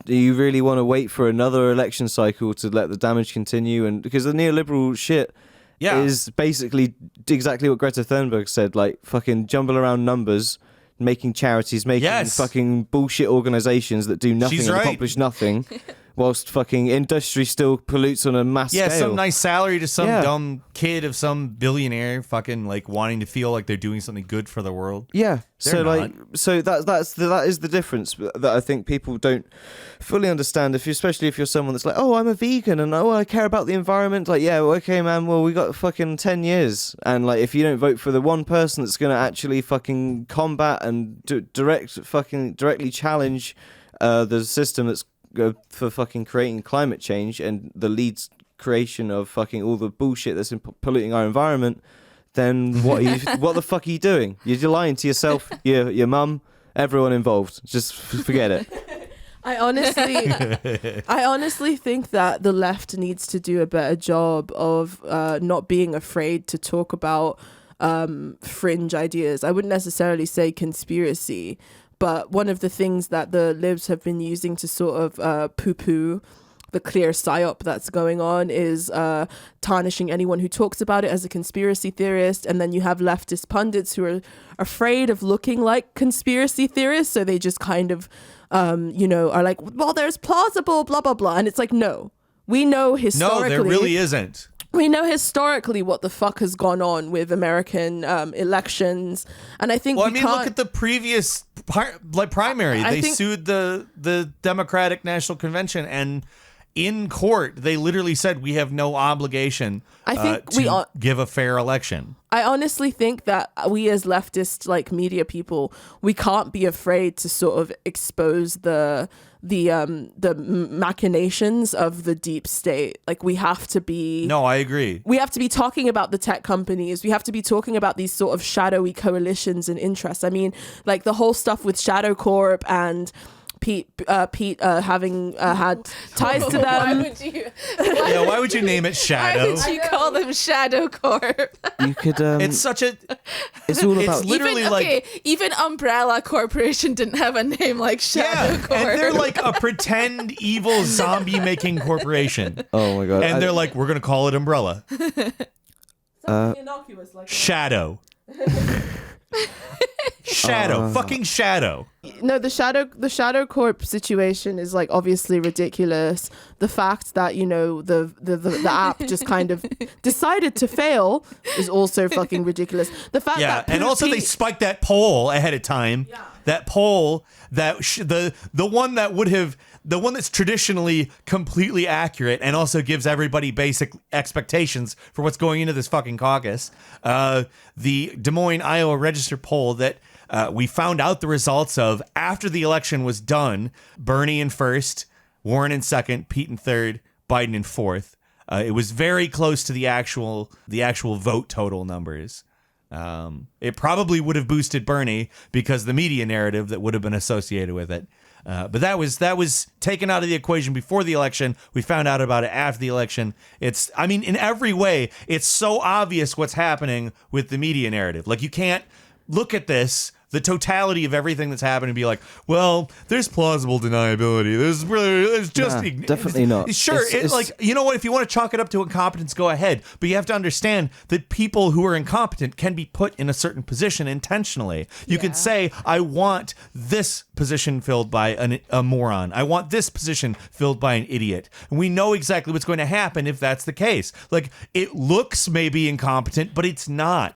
do you really want to wait for another election cycle to let the damage continue? And because the neoliberal shit is basically exactly what Greta Thunberg said, like fucking jumble around numbers, making charities, making fucking bullshit organizations that do nothing and accomplish nothing. Whilst fucking industry still pollutes on a mass scale. Yeah, some nice salary to some dumb kid of some billionaire fucking like wanting to feel like they're doing something good for the world. Yeah. They're not. That is the difference that I think people don't fully understand. Especially if you're someone that's like, oh, I'm a vegan and I care about the environment. Like, yeah, well, okay, man. Well, we got fucking 10 years, and like, if you don't vote for the one person that's gonna actually fucking combat and directly challenge the system that's for fucking creating climate change and the leads creation of fucking all the bullshit that's polluting our environment, then what the fuck are you doing? You're lying to yourself, your mum, everyone involved. Just forget it. I honestly think that the left needs to do a better job of not being afraid to talk about fringe ideas. I wouldn't necessarily say conspiracy, but one of the things that the libs have been using to sort of poo-poo the clear psyop that's going on is tarnishing anyone who talks about it as a conspiracy theorist. And then you have leftist pundits who are afraid of looking like conspiracy theorists. So they just kind of, are like, well, there's plausible, blah, blah, blah. And it's like, no, we know historically. No, there really isn't. We know historically what the fuck has gone on with American elections, and I think look at the previous primary. They sued the Democratic National Convention, and in court they literally said we have no obligation to give a fair election. I honestly think that we as leftist media people, we can't be afraid to sort of expose the machinations of the deep state. Like, we have to be... No, I agree. We have to be talking about the tech companies. We have to be talking about these sort of shadowy coalitions and interests. I mean, like the whole stuff with Shadow Corp and Pete having had ties to them. Why would you name it Shadow? Why would you call them Shadow Corp? You could. It's such a. It's all about. It's literally even Umbrella Corporation didn't have a name like Shadow Corp. And they're like a pretend evil zombie making corporation. Oh my god! And they're like, we're gonna call it Umbrella. Something innocuous like Shadow. Fucking Shadow. No, the Shadow Corp situation is obviously ridiculous. The fact that the app just kind of decided to fail is also fucking ridiculous. The fact that and also they spiked that poll ahead of time. Yeah. That poll that the one that's traditionally completely accurate and also gives everybody basic expectations for what's going into this fucking caucus. The Des Moines, Iowa Register poll that we found out the results of after the election was done. Bernie in first, Warren in second, Pete in third, Biden in fourth. It was very close to the actual vote total numbers. It probably would have boosted Bernie because the media narrative that would have been associated with it. But that was taken out of the equation before the election. We found out about it after the election. In every way, it's so obvious what's happening with the media narrative. Like, you can't look at this, the totality of everything that's happened, and be like, well, there's plausible deniability. Definitely not. Sure, you know what? If you want to chalk it up to incompetence, go ahead. But you have to understand that people who are incompetent can be put in a certain position intentionally. You can say, I want this position filled by a moron. I want this position filled by an idiot. And we know exactly what's going to happen if that's the case. Like, it looks maybe incompetent, but it's not.